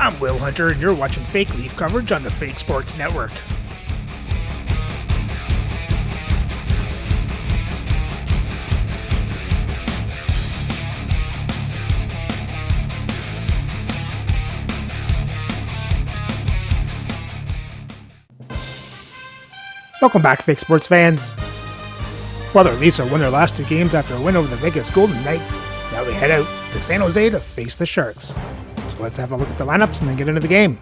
I'm Will Hunter, and you're watching Fake Leaf coverage on the Fake Sports Network. Welcome back, Fake Sports fans. While the Leafs have won their last two games after a win over the Vegas Golden Knights, now they head out to San Jose to face the Sharks. So let's have a look at the lineups and then get into the game.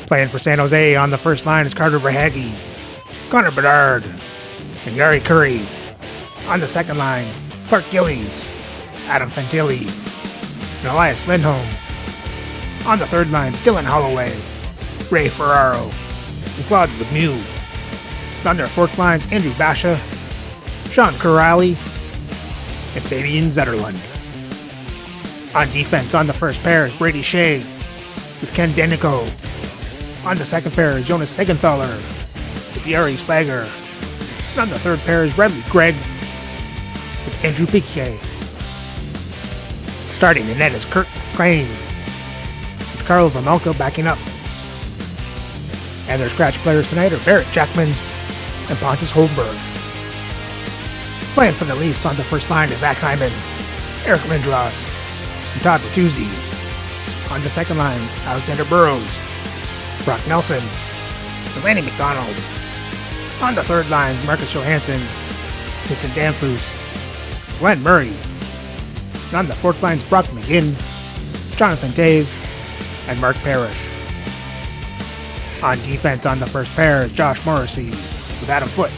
Playing for San Jose on the first line is Carter Verhaeghe, Connor Bedard, and Yari Curry. On the second line, Clark Gillies, Adam Fantilli, and Elias Lindholm. On the third line, Dylan Holloway, Ray Ferraro, and Claude Lemieux. On their fourth lines, Andrew Basha, Sean Kuraly, and Fabian Zetterlund. On defense, on the first pair is Brady Shea with Ken Denico. On the second pair is Jonas Segenthaler with Yari Slager. And on the third pair is Bradley Gregg with Andrew Piquet. Starting in net is Kurt Crane with Carlo Vejmelka backing up. And their scratch players tonight are Barrett Jackman and Pontus Holmberg. Playing for the Leafs on the first line is Zach Hyman, Eric Lindros, and Todd Bertuzzi. On the second line, Alexander Burrows, Brock Nelson, and Lanny McDonald. On the third line, Marcus Johansson, Vincent Danfus, Glenn Murray. And on the fourth line is Brock McGinn, Jonathan Toews, and Mark Parrish. On defense on the first pair is Josh Morrissey with Adam Foote.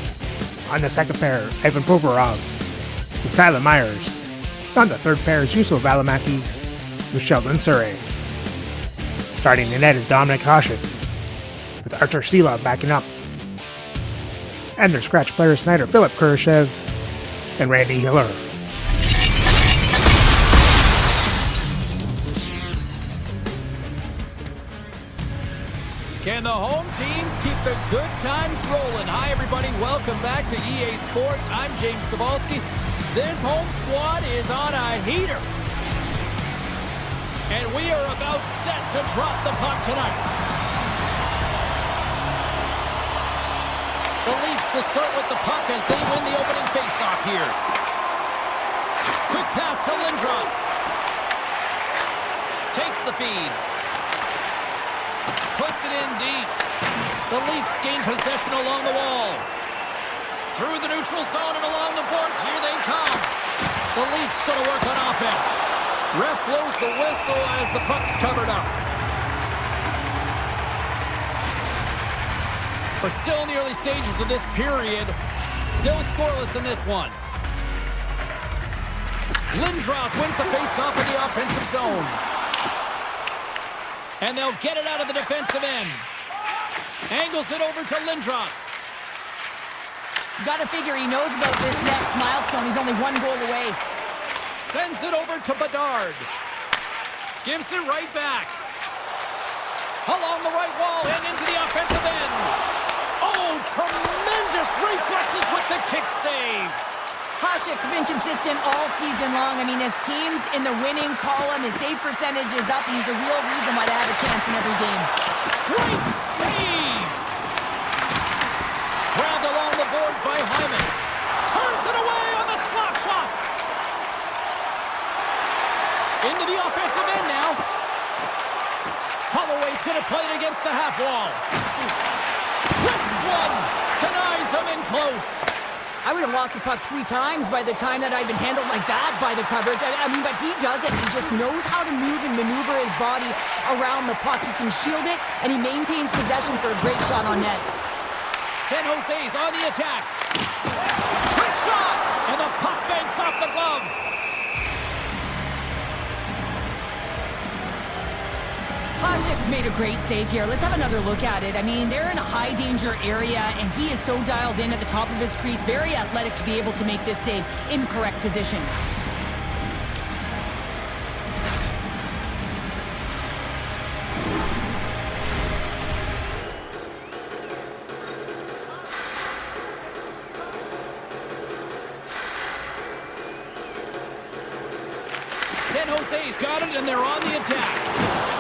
On the second pair, Ivan Provorov with Tyler Myers. On the third pair is Yusuf Valimaki with Sheldon Surrey. Starting in net is Dominic Hasek with Artur Sila backing up. And their scratch players tonight are Philip Kurashev and Randy Hiller. Can the home teams keep the good times rolling? Hi, everybody. Welcome back to EA Sports. I'm James Cebulski. This home squad is on a heater. And we are about set to drop the puck tonight. The Leafs to start with the puck as they win the opening faceoff here. Quick pass to Lindros. Takes the feed. Puts it in deep. The Leafs gain possession along the wall. Through the neutral zone and along the boards. Here they come. The Leafs going to work on offense. Ref blows the whistle as the puck's covered up. We're still in the early stages of this period. Still scoreless in this one. Lindros wins the faceoff in the offensive zone. And they'll get it out of the defensive end. Angles it over to Lindros. Got to figure he knows about this next milestone. He's only one goal away. Sends it over to Bedard. Gives it right back. Along the right wall and into the offensive end. Oh, tremendous reflexes with the kick save. Hasek's been consistent all season long. I mean, his team's in the winning column. His save percentage is up. He's a real reason why they have a chance in every game. Great save! Grabbed along the boards by Hyman. Turns it away on the slap shot. Into the offensive end now. Holloway's going to play it against the half wall. This one denies him in close. I would have lost the puck 3 times by the time that I'd been handled like that by the coverage. I mean, but he does it. He just knows how to move and maneuver his body around the puck. He can shield it, and he maintains possession for a great shot on net. San Jose's on the attack. Quick shot, and the puck banks off the glove. Hasek's made a great save here. Let's have another look at it. I mean, they're in a high-danger area, and he is so dialed in at the top of his crease. Very athletic to be able to make this save in correct position. San Jose Jose's got it, and they're on the attack.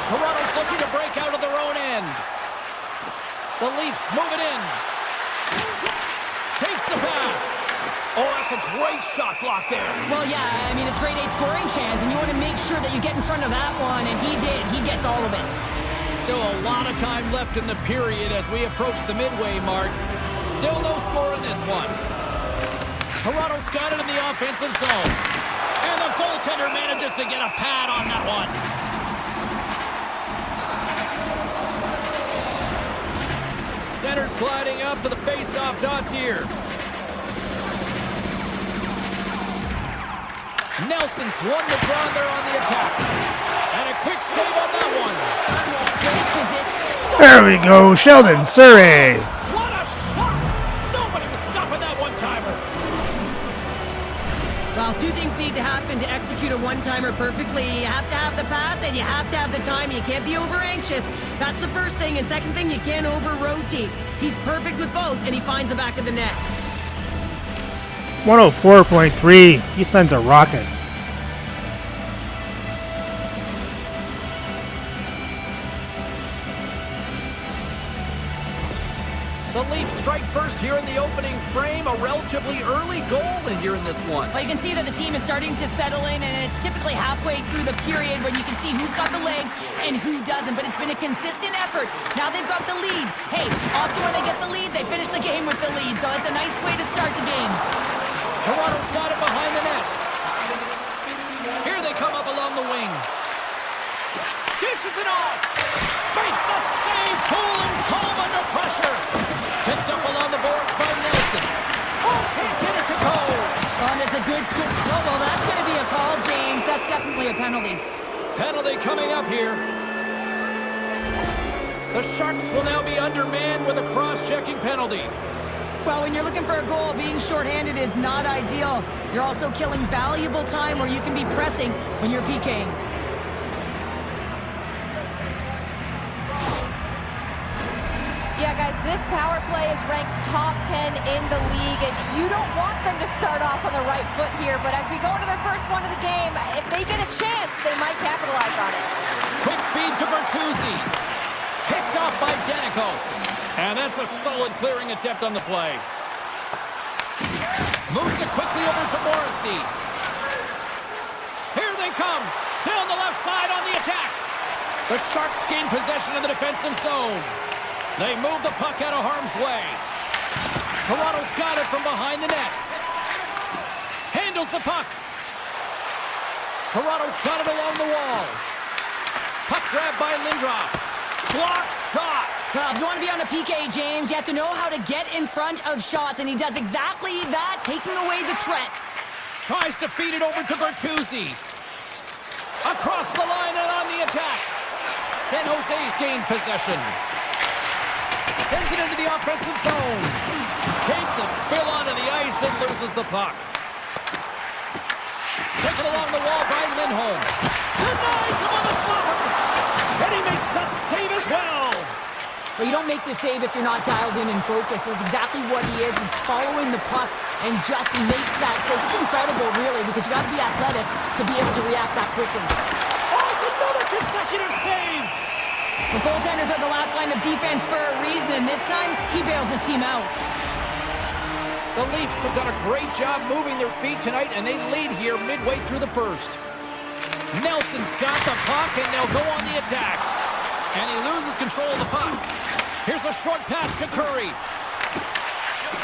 Toronto's looking to break out of their own end. The Leafs move it in. Takes the pass. Oh, that's a great shot block there. Well, yeah, I mean, it's grade A scoring chance, and you want to make sure that you get in front of that one, and he did. He gets all of it. Still a lot of time left in the period as we approach the midway mark. Still no score in this one. Toronto's got it in the offensive zone. And the goaltender manages to get a pad on that one. Center's gliding up to the face-off dots here. Nelson's won the draw there on the attack. And a quick save on that one. Great position. There we go, Sheldon Surrey. What a shot! Nobody was stopping that one-timer. Well, two things need to happen to execute a one-timer perfectly. You have to have the pass, and you have to have the time. You can't be over-anxious. That's the first thing. And second thing, you can't over-rotate. He's perfect with both, and he finds the back of the net. 104.3. He sends a rocket. The Leafs strike first here in the opening frame. A relatively early goal in here in this one. Well, you can see that the team is starting to settle in, and it's typically halfway through the period when you can see who's got the legs and who doesn't. But it's been a consistent effort. Now they've got the lead. Hey, often when they get the lead, they finish the game with the lead. So it's a nice way to start the game. Toronto's got it behind the net. Here they come up along the wing. Dishes it off. Makes the save. Cool and calm under pressure. Picked up along the boards by Nelson. Oh, can't get it to go. And it's a good... Oh, well, that's going to be a call, James. That's definitely a penalty. Penalty coming up here. The Sharks will now be undermanned with a cross-checking penalty. Well, when you're looking for a goal, being shorthanded is not ideal. You're also killing valuable time where you can be pressing when you're PKing. Yeah, guys, this power play is ranked top 10 in the league, and you don't want them to start off on the right foot here, but as we go into their first one of the game, if they get a chance, they might capitalize on it. Quick feed to Bertuzzi. Picked off by Denico. And that's a solid clearing attempt on the play. Moves it quickly over to Morrissey. Here they come. Down the left side on the attack. The Sharks gain possession of the defensive zone. They move the puck out of harm's way. Toronto's got it from behind the net. Handles the puck. Toronto's got it along the wall. Puck grabbed by Lindros. Block shot. Well, if you want to be on a PK, James, you have to know how to get in front of shots, and he does exactly that, taking away the threat. Tries to feed it over to Bertuzzi. Across the line and on the attack. San Jose's gained possession. Sends it into the offensive zone. Takes a spill onto the ice and loses the puck. Taken along the wall by Lindholm. Denies him on the slapper. And he makes that save as well. Well, you don't make the save if you're not dialed in and focused. That's exactly what he is. He's following the puck and just makes that save. It's incredible, really, because you got to be athletic to be able to react that quickly. Oh, it's another consecutive save. The goaltenders are the last line of defense for a reason, and this time, he bails his team out. The Leafs have done a great job moving their feet tonight, and they lead here midway through the first. Nelson's got the puck, and they'll go on the attack. And he loses control of the puck. Here's a short pass to Curry.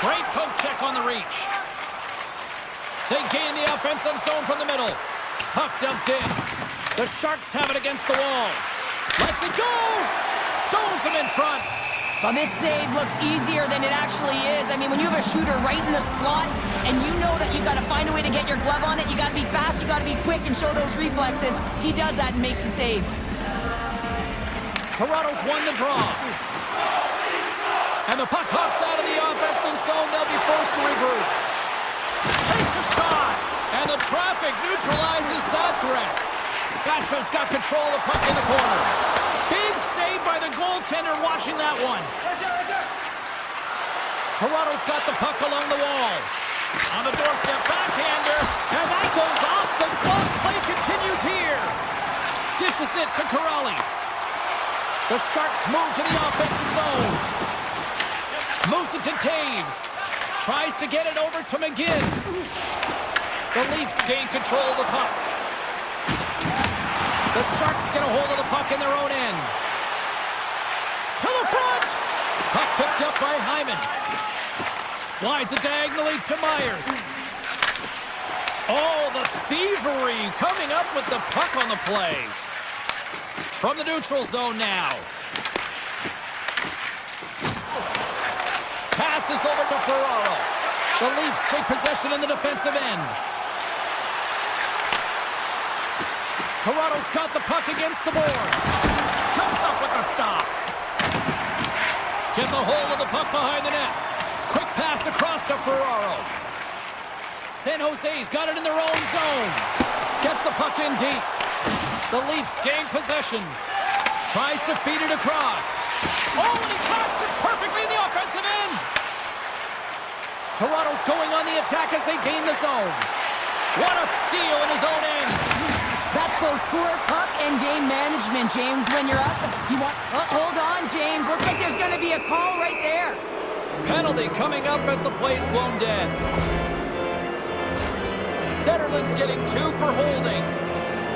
Great poke check on the reach. They gain the offensive zone from the middle. Puck dumped in. The Sharks have it against the wall. Lets it go! Stones him in front. Well, this save looks easier than it actually is. I mean, when you have a shooter right in the slot and you know that you've got to find a way to get your glove on it, you got to be fast, you got to be quick and show those reflexes. He does that and makes the save. Toronto's won the draw. And the puck hops out of the offensive zone. They'll be forced to regroup. Takes a shot. And the traffic neutralizes that threat. Basha's got control of the puck in the corner. Big save by the goaltender watching that one. Toronto's got the puck along the wall. On the doorstep, backhander. And that goes off. The glove play continues here. Dishes it to Corrali. The Sharks move to the offensive zone. Moves it to Taves. Tries to get it over to McGinn. The Leafs gain control of the puck. The Sharks get a hold of the puck in their own end. To the front. Puck picked up by Hyman. Slides it diagonally to Myers. Oh, the thievery coming up with the puck on the play. From the neutral zone now. Passes over to Ferraro. The Leafs take possession in the defensive end. Corrado's got the puck against the boards. Comes up with the stop. Gets a hold of the puck behind the net. Quick pass across to Ferraro. San Jose's got it in their own zone. Gets the puck in deep. The Leafs gain possession. Tries to feed it across. Oh, and he tracks it perfectly in the offensive end. Corrado's going on the attack as they gain the zone. What a steal in his own end. That's both poor puck and game management, James. When you're up, you want... hold on, James. Looks like there's going to be a call right there. Penalty coming up as the play's blown dead. Zetterlund's getting 2 for holding.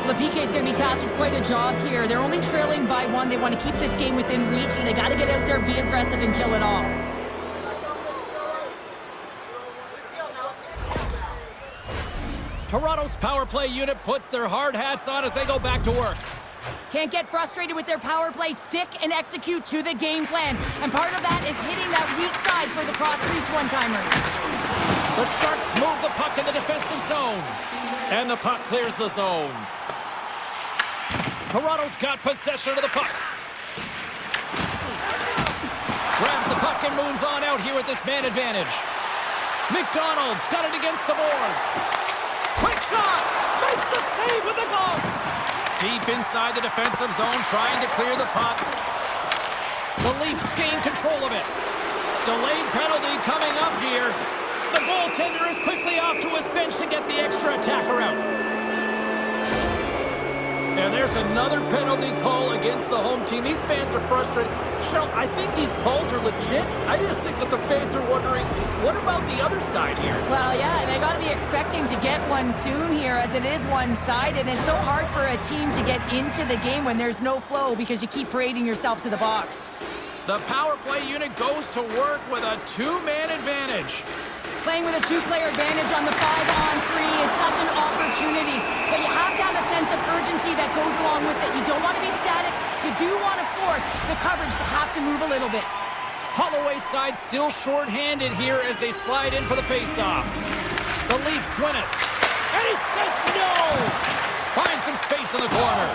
The PK is going to be tasked with quite a job here. They're only trailing by 1. They want to keep this game within reach, so they got to get out there, be aggressive, and kill it off. Toronto's power play unit puts their hard hats on as they go back to work. Can't get frustrated with their power play. Stick and execute to the game plan. And part of that is hitting that weak side for the cross-crease one-timer. The Sharks move the puck in the defensive zone. And the puck clears the zone. Toronto's got possession of the puck. Grabs the puck and moves on out here with this man advantage. McDonald's got it against the boards. Quick shot! Makes the save with the glove! Deep inside the defensive zone, trying to clear the puck. The Leafs gain control of it. Delayed penalty coming up here. The goaltender is quickly off to his bench to get the extra attacker out. And there's another penalty call against the home team. These fans are frustrated. Cheryl, I think these calls are legit. I just think that the fans are wondering, what about the other side here? Well, yeah, they got to be expecting to get one soon here, as it is one-sided. It's so hard for a team to get into the game when there's no flow because you keep parading yourself to the box. The power play unit goes to work with a 2-man advantage. Playing with a 2-player advantage on the 5-on-3 is such an opportunity, but you have to have a sense of urgency that goes along with it. You don't want to be static. You do want to force the coverage to have to move a little bit. Holloway's side still short-handed here as they slide in for the face-off. The Leafs win it. And he says no! Finds some space in the corner.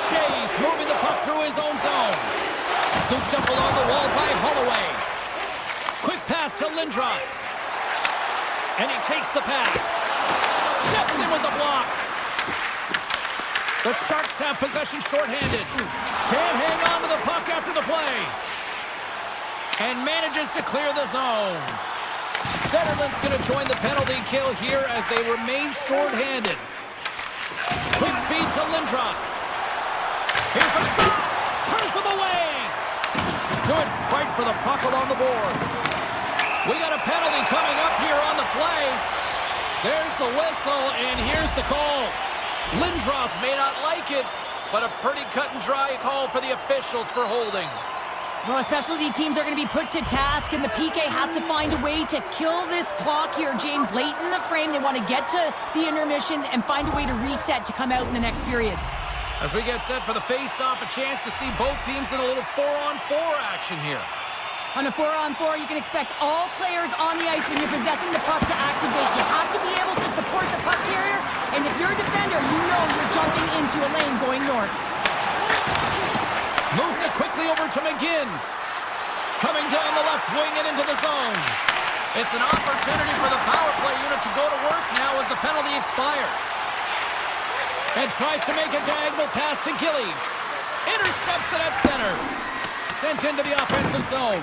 Shea's moving the puck through his own zone. Scooped up along the wall by Holloway. Quick pass to Lindros. And he takes the pass. Steps in with the block. The Sharks have possession short-handed. Can't hang on to the puck after the play. And manages to clear the zone. Zetterlund's going to join the penalty kill here as they remain short-handed. Quick feed to Lindros. Here's a shot. Turns him away. Good fight for the puck along the boards. We got a penalty coming up here on the play. There's the whistle, and here's the call. Lindros may not like it, but a pretty cut-and-dry call for the officials for holding. Well, specialty teams are going to be put to task, and the PK has to find a way to kill this clock here, James. Late in the frame, they want to get to the intermission and find a way to reset to come out in the next period. As we get set for the face-off, a chance to see both teams in a little 4-on-4 action here. On a 4-on-4, you can expect all players on the ice when you're possessing the puck to activate. You have to be able to support the puck carrier, and if you're a defender, you know you're jumping into a lane going north. Moves it quickly over to McGinn. Coming down the left wing and into the zone. It's an opportunity for the power play unit to go to work now as the penalty expires. And tries to make a diagonal pass to Gillies. Intercepts it at center. Sent into the offensive zone.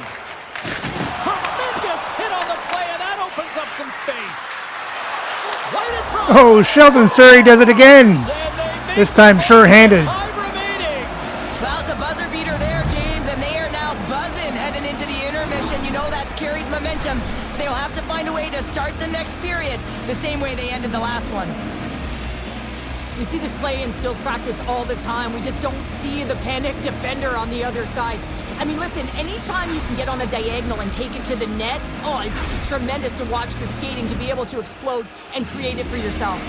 Tremendous hit on the play, and that opens up some space. Right in front. Oh, Sheldon Surrey does it again. And they This time sure-handed. Time remaining. Well, it's a buzzer beater there, James, and they are now buzzing heading into the intermission. You know that's carried momentum. They'll have to find a way to start the next period the same way they ended the last one. We see this play in skills practice all the time. We just don't see the panic defender on the other side. I mean, listen, anytime you can get on a diagonal and take it to the net, oh, it's tremendous to watch the skating, to be able to explode and create it for yourself.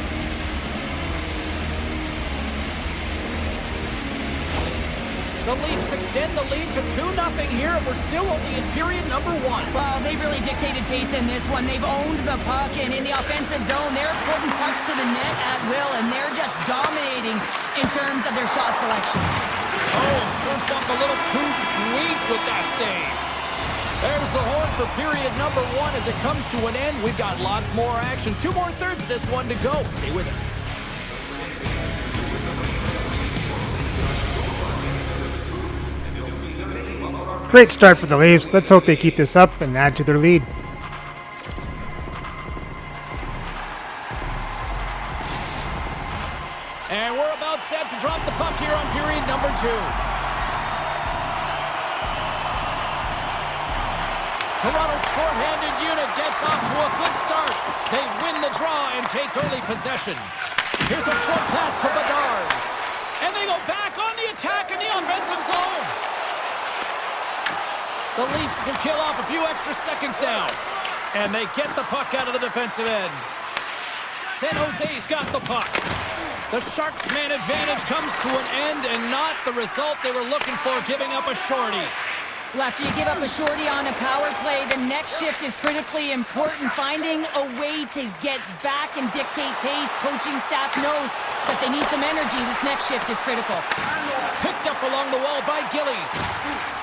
The Leafs extend the lead to 2-0 here, and we're still only in period number 1. Well, they've really dictated pace in this one. They've owned the puck, and in the offensive zone, they're putting pucks to the net at will, and they're just dominating in terms of their shot selection. Oh, surfs up a little too sweet with that save. There's the horn for period number 1 as it comes to an end. We've got lots more action. 2 more thirds of this one to go. Stay with us. Great start for the Leafs. Let's hope they keep this up and add to their lead. And we're about set to drop the puck here on period number 2. Toronto's shorthanded unit gets off to a good start. They win the draw and take early possession. Here's a short pass to Bedard. And they go back on the attack in the offensive zone. The Leafs will kill off a few extra seconds now. And they get the puck out of the defensive end. San Jose's got the puck. The Sharks' man advantage comes to an end and not the result they were looking for, giving up a shorty. Well, after you give up a shorty on a power play, the next shift is critically important. Finding a way to get back and dictate pace. Coaching staff knows that they need some energy. This next shift is critical. Picked up along the wall by Gillies.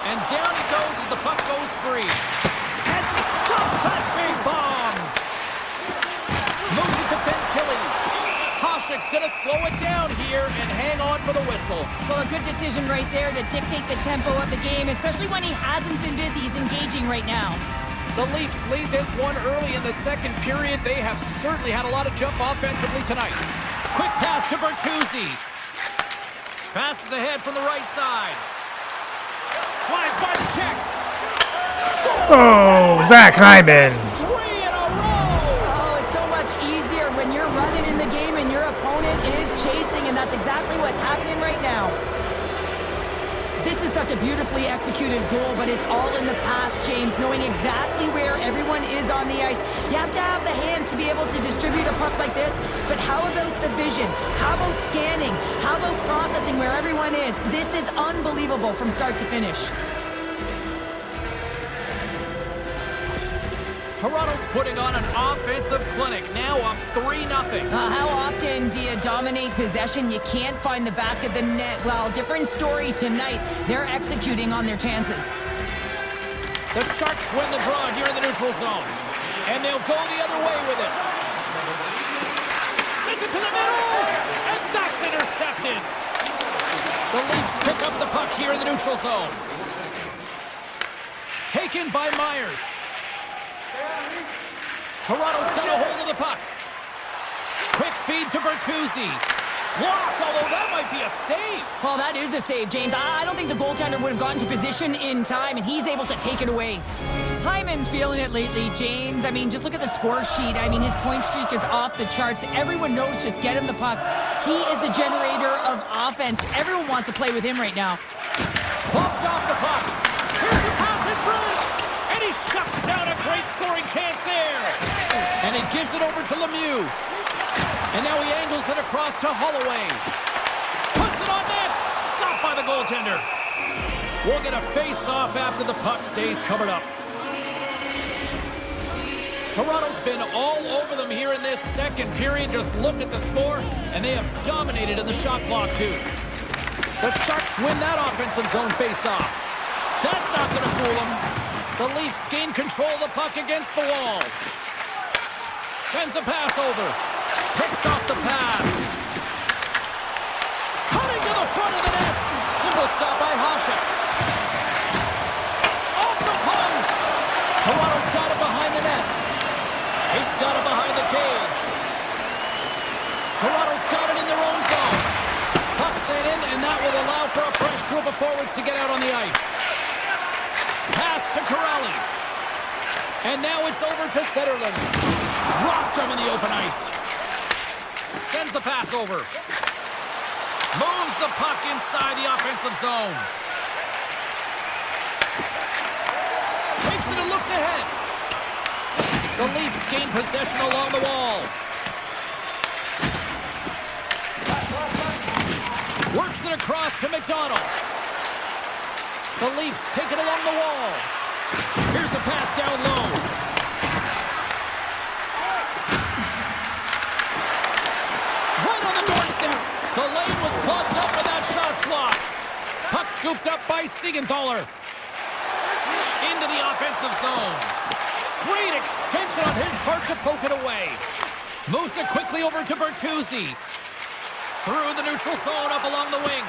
And down he goes as the puck goes free. And stuffs that big bomb. Moves it to Fantilli. Hasek's going to slow it down here and hang on for the whistle. Well, a good decision right there to dictate the tempo of the game, especially when he hasn't been busy. He's engaging right now. The Leafs lead this one early in the second period. They have certainly had a lot of jump offensively tonight. Quick pass to Bertuzzi. Passes ahead from the right side. Slides by the check. Oh, Zach Hyman. 3 in a row. Oh, it's so much easier when you're running in the game and your opponent is chasing, and that's exactly what's happening right now. This is such a beautifully executed goal, but it's all in the pass, James, knowing exactly where everyone is on the ice. You have to have the hands to be able to distribute a puck like this, but how about the vision? How about scanning? How about processing where everyone is? This is unbelievable from start to finish. Toronto's putting on an offensive clinic, now up 3-0. How often do you dominate possession? You can't find the back of the net. Well, different story tonight. They're executing on their chances. The Sharks win the draw here in the neutral zone. And they'll go the other way with it. Sends it to the middle! And that's intercepted! The Leafs pick up the puck here in the neutral zone. Taken by Myers. Toronto's got a hold of the puck. Quick feed to Bertuzzi. Blocked, although that might be a save. Well, that is a save, James. I don't think the goaltender would have gotten to position in time, and he's able to take it away. Hyman's feeling it lately, James. I mean, just look at the score sheet. I mean, his point streak is off the charts. Everyone knows just get him the puck. He is the generator of offense. Everyone wants to play with him right now. Bumped off the puck. Here's the pass in front. And he shuts down a great scoring chance there. And he gives it over to Lemieux. And now he angles it across to Holloway. Puts it on net. Stopped by the goaltender. We'll get a face-off after the puck stays covered up. Toronto's been all over them here in this second period. Just look at the score, and they have dominated in the shot clock, too. The Sharks win that offensive zone face-off. That's not going to fool them. The Leafs gain control of the puck against the wall. Sends a pass over. Picks off the pass. Cutting to the front of the net. Simple stop by Hasek. Off the post. Toronto's got it behind the net. He's got it behind the cage. Toronto's got it in their own zone. for a fresh group of forwards to get out on the ice. Pass to Corrali. And now it's over to Zetterlund. Dropped him in the open ice. Sends the pass over. Moves the puck inside the offensive zone. Takes it and looks ahead. The Leafs gain possession along the wall. Works it across to McDonald. The Leafs take it along the wall. Here's a pass down low. Right on the doorstep. The lane was plugged up and that shot's blocked. Puck scooped up by Siegenthaler. Into the offensive zone. Great extension on his part to poke it away. Moves it quickly over to Bertuzzi. Through the neutral zone up along the wing.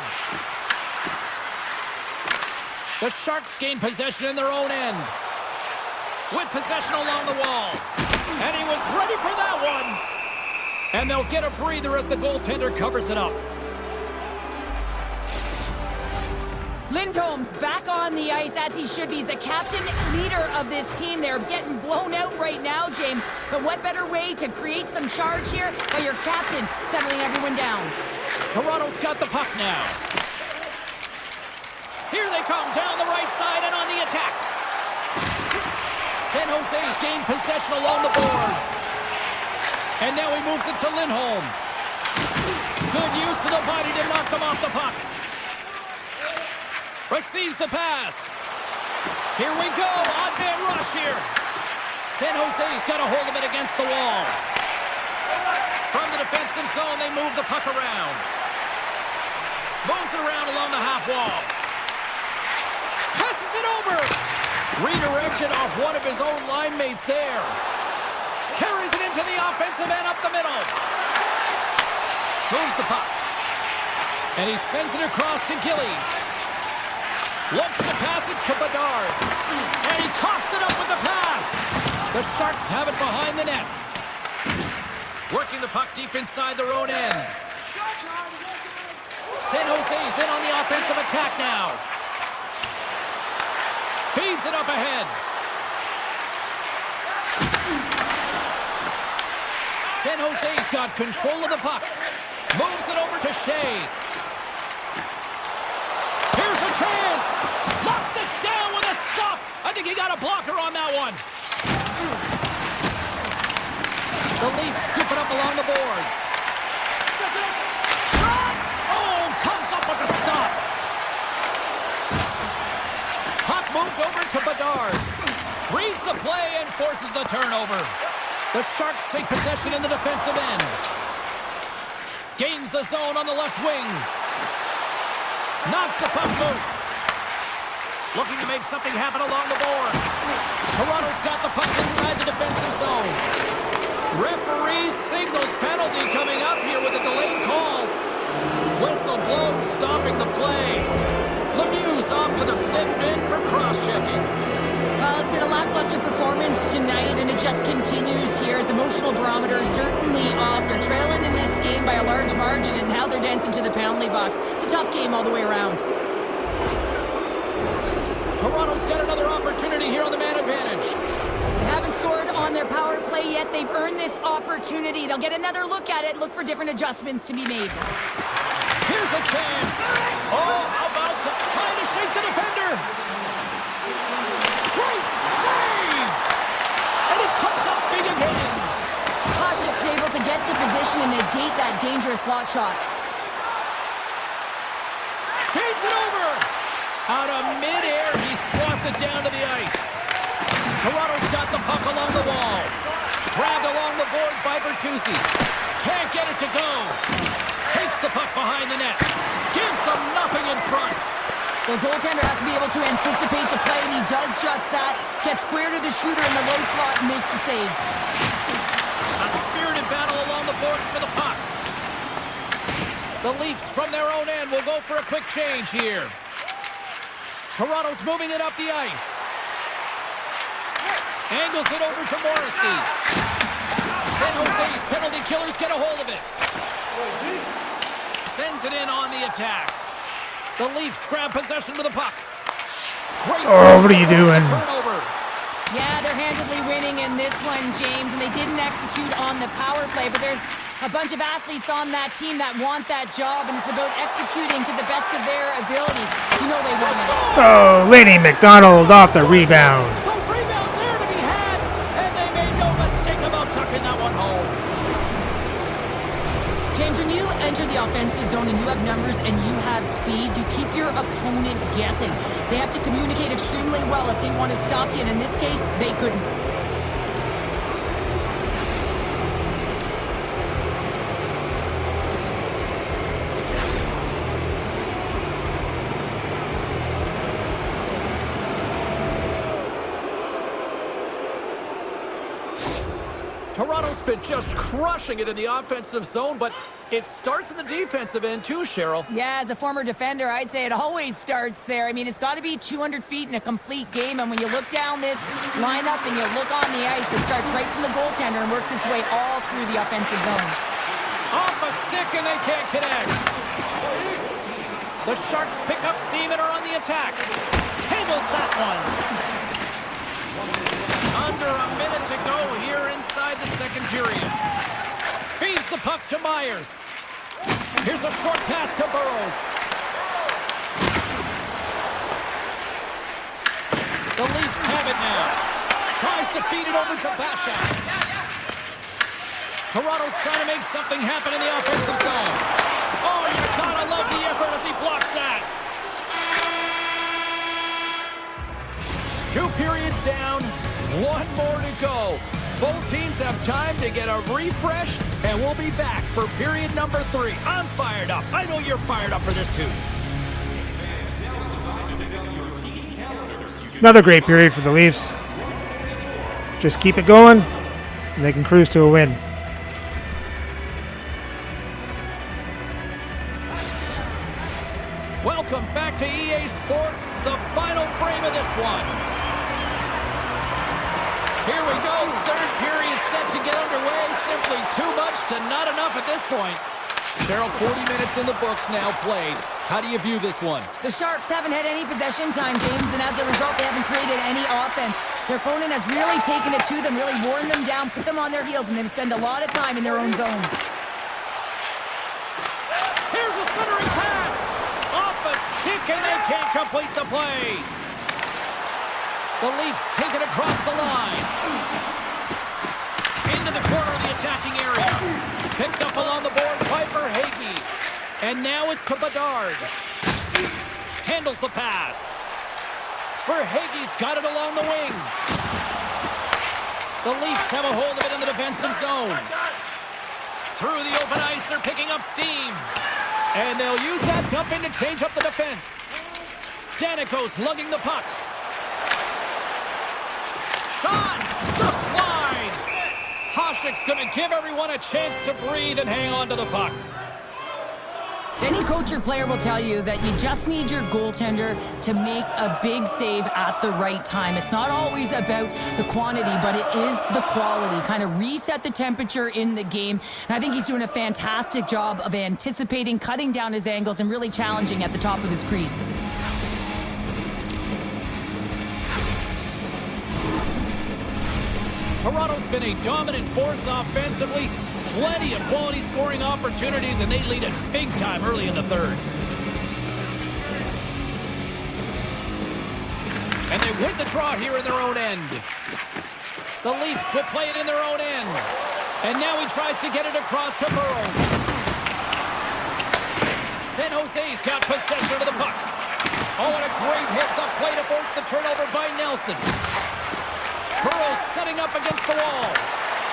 The Sharks gain possession in their own end. With possession along the wall. And he was ready for that one. And they'll get a breather as the goaltender covers it up. Lindholm's back on the ice as he should be. He's the captain leader of this team. They're getting blown out right now, James. But what better way to create some charge here by your captain settling everyone down? Toronto's got the puck now. Here they come down the right side and on the attack. San Jose's gained possession along the boards. And now he moves it to Lindholm. Good use of the body to knock them off the puck. Receives the pass. Here we go. Odd man rush here. San Jose's got a hold of it against the wall. From the defensive zone, they move the puck around. Moves it around along the half wall. Passes it over. Redirected off one of his own line mates there. Carries it into the offensive end up the middle. Moves the puck. And he sends it across to Gillies. Looks to pass it to Bedard. And he coughs it up with the pass. The Sharks have it behind the net. Working the puck deep inside their own end. San Jose's in on the offensive attack now. Feeds it up ahead. San Jose's got control of the puck. Moves it over to Shea. Here's a chance. Locks it down with a stop. I think he got a blocker on that one. The Leafs scoop it up along the boards. Shot! Oh, comes up with a stop. Puck moved over to Bedard. Reads the play and forces the turnover. The Sharks take possession in the defensive end. Gains the zone on the left wing. Knocks the puck loose. Looking to make something happen along the boards. Toronto's got the puck inside the defensive zone. Referee signals penalty coming up here with a delayed call. Whistle blown, stopping the play. Lemieux's off to the sin bin for cross-checking. Well, it's been a lackluster performance tonight, and it just continues here. The emotional barometer is certainly off. They're trailing in this game by a large margin, and now they're dancing to the penalty box. It's a tough game all the way around. Toronto's got another opportunity here on the man advantage. They haven't scored on their power play yet. They've earned this opportunity. They'll get another look at it, look for different adjustments to be made. Here's a chance. Oh, how about trying to shake the defender. Great save! And it comes up big again. Koshik's able to get to position and negate that dangerous slot shot. Feeds it over. Out of midair, he swats it down to the ice. Toronto's got the puck along the wall. Grabbed along the boards by Bertuzzi. Can't get it to go. Takes the puck behind the net. Gives them nothing in front. The goaltender has to be able to anticipate the play, and he does just that. Gets square to the shooter in the low slot and makes the save. A spirited battle along the boards for the puck. The Leafs from their own end will go for a quick change here. Toronto's moving it up the ice. Angles it over to Morrissey. San Jose's penalty killers get a hold of it. Sends it in on the attack. The Leafs grab possession with the puck. Great Oh, what are you doing? turnover. Yeah, they're handedly winning in this one, James, and they didn't execute on the power play, but there's a bunch of athletes on that team that want that job, and it's about executing to the best of their ability. You know they want it. Oh, Lady McDonald off the rebound. The rebound there to be had, and they made no mistake about tucking that one home. James, when you enter the offensive zone and you have numbers and you have speed, you keep your opponent guessing. They have to communicate extremely well if they want to stop you, and in this case, they couldn't. Toronto's been just crushing it in the offensive zone, but it starts in the defensive end too, Cheryl. Yeah, as a former defender, I'd say it always starts there. I mean, it's got to be 200 feet in a complete game, and when you look down this lineup and you look on the ice, it starts right from the goaltender and works its way all through the offensive zone. Off a stick, and they can't connect. The Sharks pick up steam and are on the attack. Handles that one. Under a minute to go here inside the second period. Feeds the puck to Myers. Here's a short pass to Burrows. The Leafs have it now. Tries to feed it over to Bashak. Toronto's trying to make something happen in the offensive zone. Oh, you gotta love the effort as he blocks that. 2 periods down. 1 more to go. Both teams have time to get a refresh, and we'll be back for period number 3. I'm fired up. I know you're fired up for this too. Another great period for the Leafs. Just keep it going, and they can cruise to a win. Welcome back to EA Sports, the final frame of this one. Here we go, third period set to get underway. Simply too much to not enough at this point. Cheryl, 40 minutes in the books now played. How do you view this one? The Sharks haven't had any possession time, James, and as a result, they haven't created any offense. Their opponent has really taken it to them, really worn them down, put them on their heels, and they've spent a lot of time in their own zone. Here's a centering pass. Off a stick, and they can't complete the play. The Leafs take it across the line. Into the corner of the attacking area. Picked up along the board by Verhaeghe. And now it's to Bedard. Handles the pass. Verhaeghe's got it along the wing. The Leafs have a hold of it in the defensive zone. Through the open ice, they're picking up steam. And they'll use that dump in to change up the defense. Danico's lugging the puck. Shot! Just wide! Hasek's going to give everyone a chance to breathe and hang on to the puck. Any coach or player will tell you that you just need your goaltender to make a big save at the right time. It's not always about the quantity, but it is the quality. Kind of reset the temperature in the game. And I think he's doing a fantastic job of anticipating, cutting down his angles, and really challenging at the top of his crease. Toronto's been a dominant force offensively. Plenty of quality scoring opportunities, and they lead it big time early in the third. And they win the draw here in their own end. The Leafs will play it in their own end. And now he tries to get it across to Burrows. San Jose's got possession of the puck. Oh, and a great heads-up play to force the turnover by Nelson. Burrows setting up against the wall.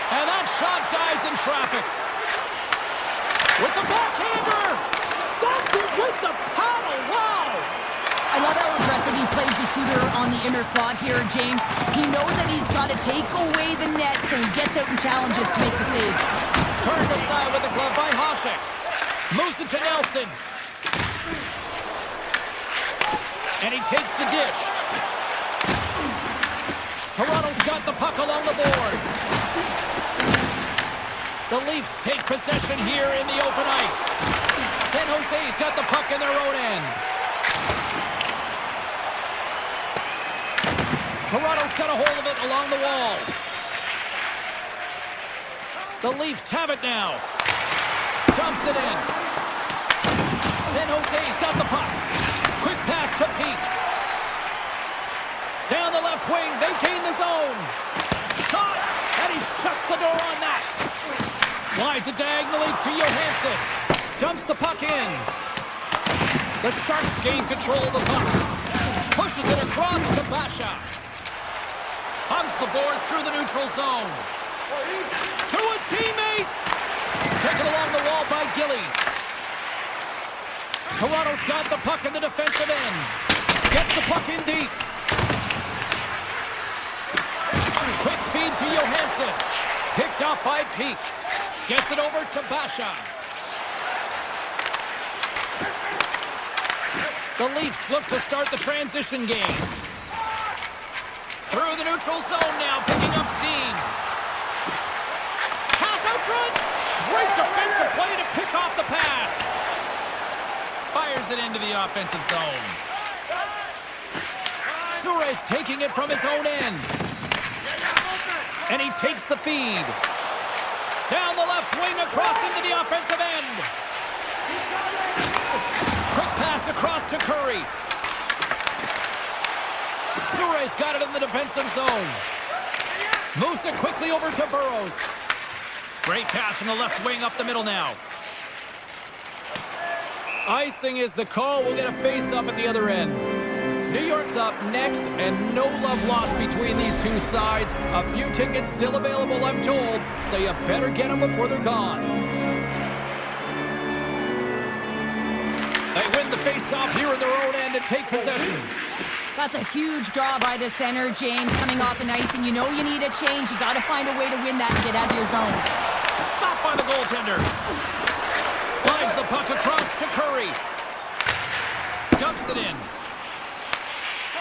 And that shot dies in traffic. With the backhander! Stopped it with the paddle! Wow! I love how aggressive he plays the shooter on the inner slot here, James. He knows that he's got to take away the net, so he gets out and challenges to make the save. Turned aside with the glove by Hasek. Moves it to Nelson. And he takes the dish. Toronto's got the puck along the boards. The Leafs take possession here in the open ice. San Jose's got the puck in their own end. a hold of it along the wall. The Leafs have it now. Dumps it in. San Jose's got the puck. Quick pass to Peak. Down the left wing, they gain the zone. Shot, and he shuts the door on that. Slides it diagonally to Johansson. Dumps the puck in. The Sharks gain control of the puck. Pushes it across to Basha. Hugs the boards through the neutral zone. To his teammate. Taken along the wall by Gillies. Toronto's got the puck in the defensive end. Gets the puck in deep. Quick feed to Johansson. Picked up by Peak. Gets it over to Basha. The Leafs look to start the transition game. Through the neutral zone now, picking up steam. Pass out front. Great defensive play to pick off the pass. Fires it into the offensive zone. Suarez taking it from his own end. And he takes the feed. Down the left wing, across into the offensive end. Quick pass across to Curry. Suarez got it in the defensive zone. Moves it quickly over to Burrows. Great pass from the left wing up the middle now. Icing is the call. We'll get a face-up at the other end. New York's up next, and no love lost between these two sides. A few tickets still available, I'm told, so you better get them before they're gone. They win the face-off here in their own end and take possession. That's a huge draw by the center, James, coming off an icing. You know you need a change. You got to find a way to win that and get out of your zone. Stopped by the goaltender. Slides the puck across to Curry. Dumps it in.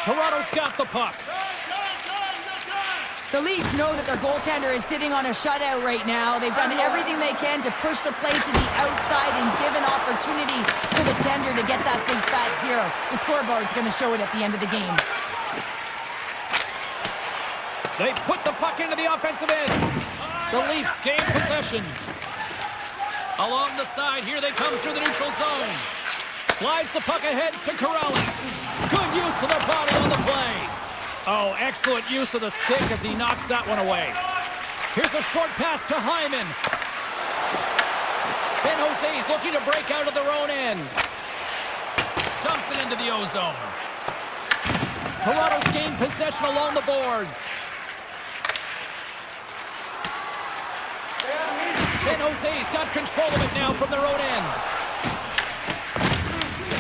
Toronto's got the puck. The Leafs know that their goaltender is sitting on a shutout right now. They've done everything they can to push the play to the outside and give an opportunity to the tender to get that big fat zero. The scoreboard's going to show it at the end of the game. They put the puck into the offensive end. The Leafs gain possession. Along the side, here they come through the neutral zone. Slides the puck ahead to Corrali. Good use of the body on the play. Oh, excellent use of the stick as he knocks that one away. Here's a short pass to Hyman. San Jose's looking to break out of their own end. Dumps it into the O-zone. Toronto's gained possession along the boards. San Jose's got control of it now from their own end.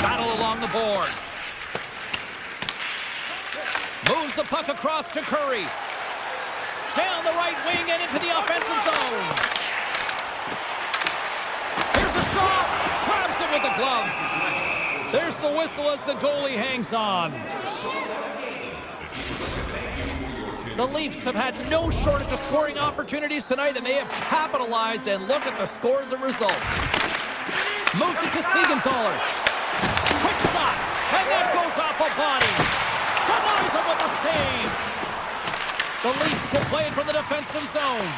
Battle along the boards. Moves the puck across to Curry. Down the right wing and into the offensive zone. Here's a shot. Grabs it with the glove. There's the whistle as the goalie hangs on. The Leafs have had no shortage of scoring opportunities tonight, and they have capitalized, and look at the score as a result. Moves it to Siegenthaler. Quick shot, and that goes off a body. Denies him with a save. The Leafs will play it from the defensive zone.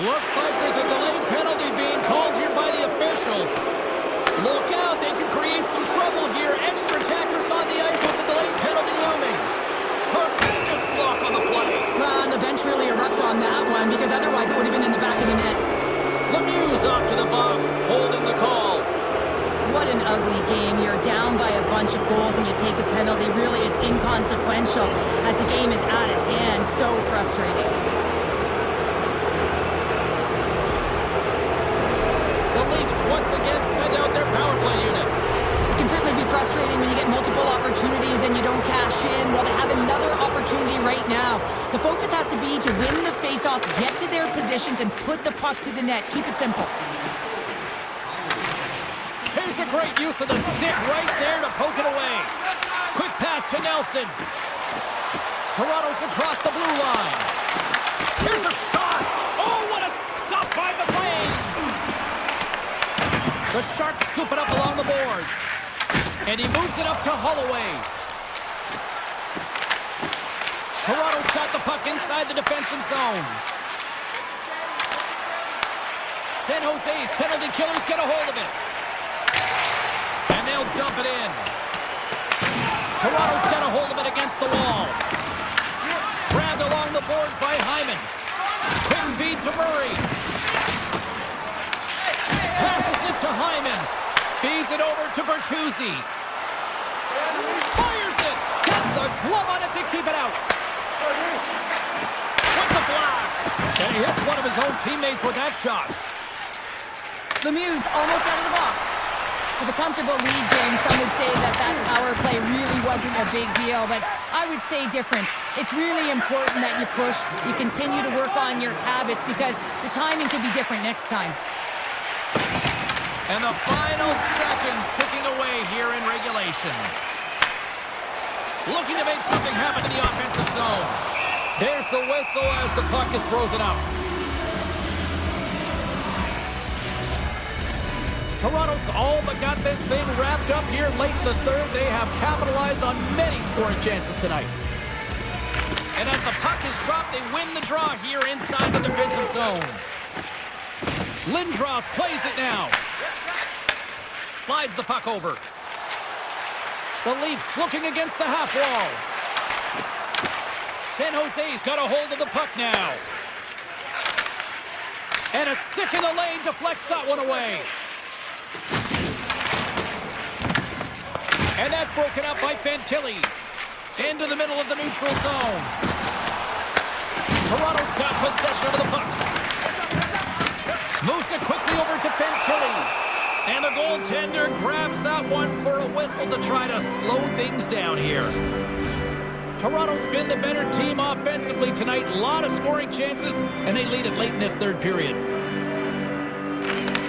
Looks like there's a delayed penalty being called here by the officials. Look out, they can create some trouble here. Extra attackers on the ice with the delayed penalty looming. Tremendous block on the play. Well, and the bench really erupts on that one because otherwise it would have been in the back of the net. Lemieux off to the box, holding the call. What an ugly game. You're down by a bunch of goals and you take a penalty. Really, it's inconsequential as the game is out of hand. So frustrating. The Leafs once again send out their power play unit. It can certainly be frustrating when you get multiple opportunities and you don't cash in. Well, they have another opportunity right now. The focus has to be to win the faceoff, get to their positions, and put the puck to the net. Keep it simple. Here's a great use of the stick right there to poke it away. Quick pass to Nelson. Toronto's across the blue line. Here's a shot. Oh, what a stop by McLean. The Sharks scoop it up along the boards. And he moves it up to Holloway. Toronto's got the puck inside the defensive zone. San Jose's penalty killers get a hold of it. And they'll dump it in. Toronto's got a hold of it against the wall. Grabbed along the boards by Hyman. Quick feed to Murray. Passes it to Hyman. Feeds it over to Bertuzzi. Fires it. Gets a glove on it to keep it out. With the blast. And he hits one of his own teammates with that shot. Lemieux's almost out of the box. With a comfortable lead, James, some would say that power play really wasn't a big deal, but I would say different. It's really important that you push, you continue to work on your habits because the timing could be different next time. And the final seconds ticking away here in regulation. Looking to make something happen in the offensive zone. There's the whistle as the puck is frozen up. Toronto's all but got this thing wrapped up here late in the third. They have capitalized on many scoring chances tonight. And as the puck is dropped, they win the draw here inside the defensive zone. Lindros plays it now. Slides the puck over. The Leafs looking against the half wall. San Jose's got a hold of the puck now. And a stick in the lane deflects that one away. And that's broken up by Fantilli. Into the middle of the neutral zone. Toronto's got possession of the puck. Moves it quickly over to Fantilli. And the goaltender grabs that one for a whistle to try to slow things down here. Toronto's been the better team offensively tonight. A lot of scoring chances, and they lead it late in this third period.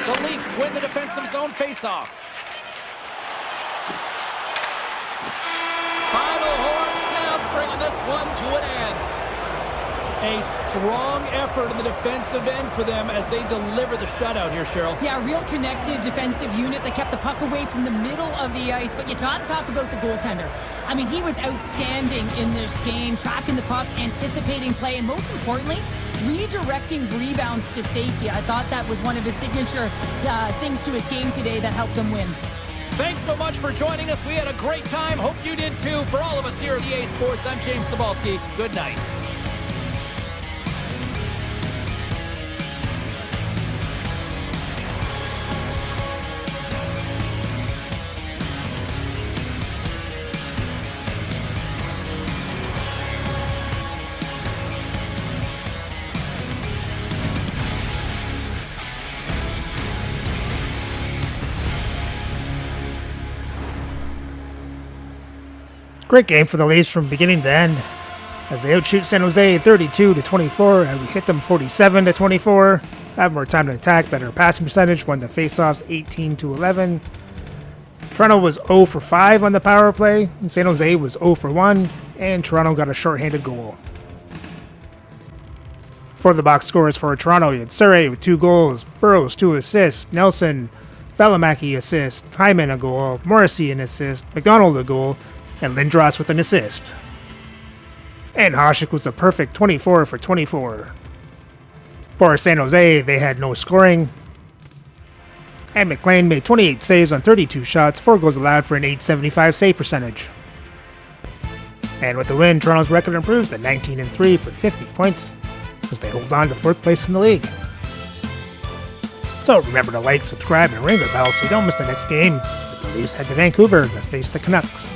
The Leafs win the defensive zone faceoff. Final horn sounds, bringing this one to an end. A strong effort in the defensive end for them as they deliver the shutout here, Cheryl. Yeah, a real connected defensive unit that kept the puck away from the middle of the ice. But you talk about the goaltender. I mean, he was outstanding in this game, tracking the puck, anticipating play, and most importantly, redirecting rebounds to safety. I thought that was one of his signature things to his game today that helped him win. Thanks so much for joining us. We had a great time. Hope you did too. For all of us here at EA Sports, I'm James Cybulski. Good night. Great game for the Leafs from beginning to end, as they outshoot San Jose 32-24, and we hit them 47-24. Have more time to attack, better passing percentage, won the faceoffs 18-11. Toronto was 0 for 5 on the power play, and San Jose was 0 for 1, and Toronto got a shorthanded goal. For the box scores for Toronto, you had Surrey with 2 goals, Burrows 2 assists, Nelson, Valimaki assist, Hyman a goal, Morrissey an assist, McDonald a goal, and Lindros with an assist. And Hasek was a perfect 24 for 24. For San Jose, they had no scoring. And McLean made 28 saves on 32 shots, 4 goals allowed for an .875 save percentage. And with the win, Toronto's record improves to 19-3 for 50 points, as they hold on to 4th place in the league. So remember to like, subscribe, and ring the bell so you don't miss the next game. The Leafs head to Vancouver to face the Canucks.